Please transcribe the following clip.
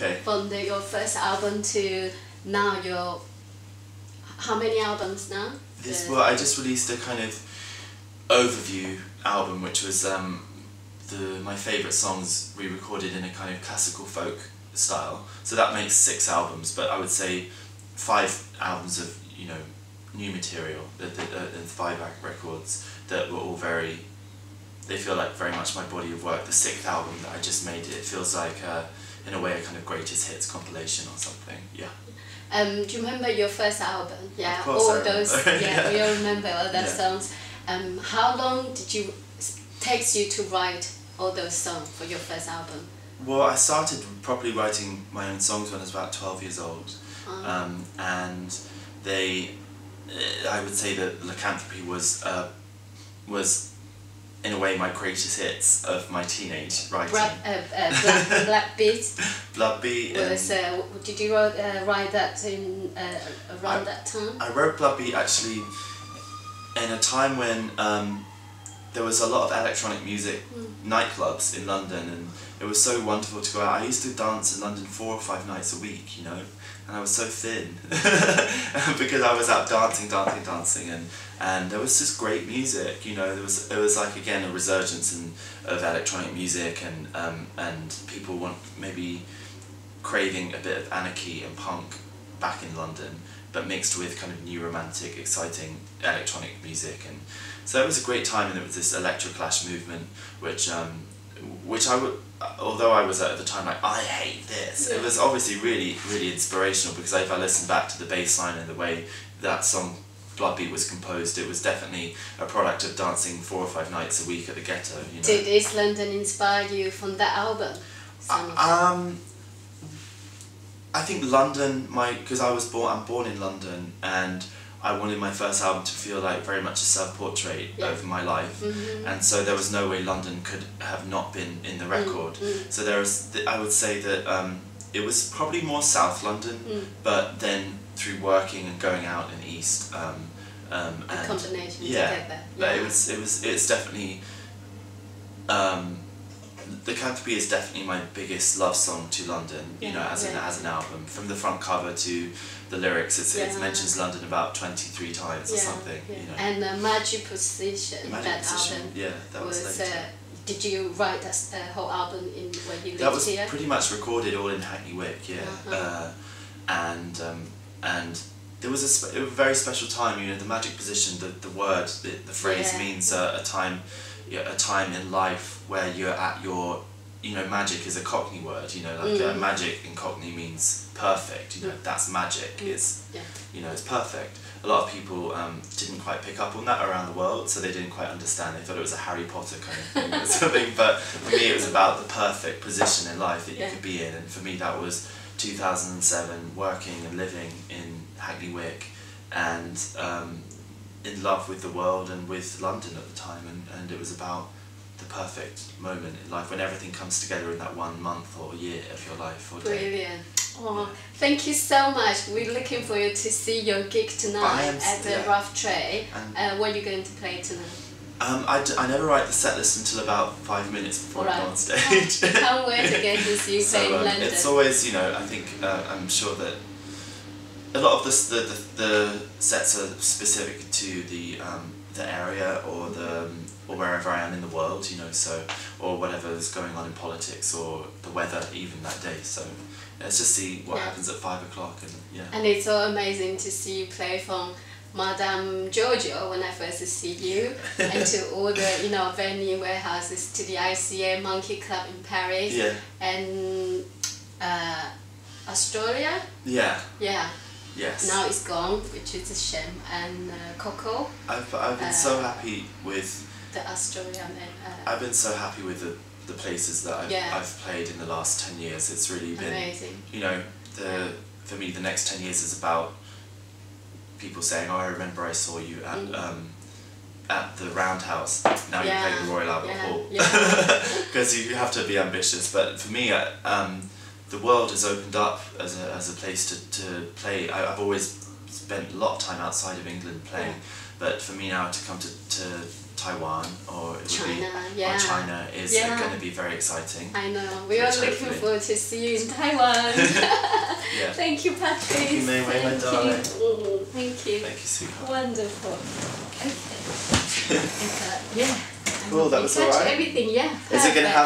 Okay. From your first album to now, your how many albums now? Well, I just released a kind of overview album, which was my favourite songs re-recorded in a kind of classical folk style. So that makes 6 albums, but I would say 5 albums of new material, and 5 records that were all they feel like very much my body of work. The 6th album that I just made, it feels like in a way a kind of greatest hits compilation or something. Yeah. Do you remember your first album? Yeah, of course all I those. remember. Yeah, we all remember all those Yeah. songs. How long did you takes you to write all those songs for your first album? Well, I started properly writing my own songs when I was about 12 years old, and I would say that Lycanthropy was in a way my greatest hits of my teenage writing. Black Beat. Blood Beat. Did you write that in around that time? I wrote Blood Beat actually in a time when there was a lot of electronic music nightclubs in London, and it was so wonderful to go out. I used to dance in London 4 or 5 nights a week, and I was so thin because I was out dancing, and there was just great music. There was like again a resurgence of electronic music, and people maybe craving a bit of anarchy and punk back in London, but mixed with kind of new romantic, exciting electronic music. And so it was a great time, and there was this electroclash movement, which I would, although I was at the time like, I hate this, it was obviously really, really inspirational, because if I listen back to the bass line and the way that song Blood Beat was composed, it was definitely a product of dancing 4 or 5 nights a week at the ghetto. Did East London inspire you from that album? I think London, because I'm born in London, and I wanted my first album to feel like very much a self-portrait of my life, and so there was no way London could have not been in the record. So I would say that it was probably more South London, but then through working and going out in East, and combination together. It's definitely. Lycanthropy is definitely my biggest love song to London, as an album. From the front cover to the lyrics, it mentions London about 23 times or something. And Magic Position, that album. Yeah, that was later. Did you write that whole album when you lived here? That was pretty much recorded all in Hackney Wick, and there was a very special time. The Magic Position, the word, the phrase means a time in life where you're at your, magic is a Cockney word, magic in Cockney means perfect, that's magic, it's perfect. A lot of people didn't quite pick up on that around the world, so they didn't quite understand. They thought it was a Harry Potter kind of thing or something, but for me it was about the perfect position in life that you could be in, and for me that was 2007, working and living in Hackney Wick, and in love with the world and with London at the time, and it was about the perfect moment in life when everything comes together in that 1 month or year of your life or day. Brilliant. Oh, thank you so much. We're looking for you to see your gig tonight at the Rough Trade. What are you going to play tonight? I never write the set list until about 5 minutes before I go on stage. Can't wait to get to see you play in London. It's always, I think, I'm sure that a lot of the sets are specific to the area or wherever I am in the world, or whatever's going on in politics or the weather even that day. So let's just see what happens at 5 o'clock, And it's so amazing to see you play from Madame Giorgio when I first see you, and to all the venue warehouses, to the ICA Monkey Club in Paris, and Australia. Yes. Now it's gone, which is a shame. And Coco. I've been so happy with the Australian. I've been so happy with the places that I've played in the last 10 years. It's really been amazing. For me, the next 10 years is about people saying, "Oh, I remember I saw you at the Roundhouse. Now you play the Royal Albert Hall." Because you have to be ambitious. But for me, the world has opened up as a place to play. I've always spent a lot of time outside of England playing, but for me now to come to Taiwan or it would China, be, or China is going to be very exciting. I know. We are looking forward to see you in Taiwan. Thank you, Patrice. Thank you, Mei-Hui, my darling. Thank you. Thank you, sweetheart. Wonderful. Okay. Cool, that was alright. Everything, Is it going to have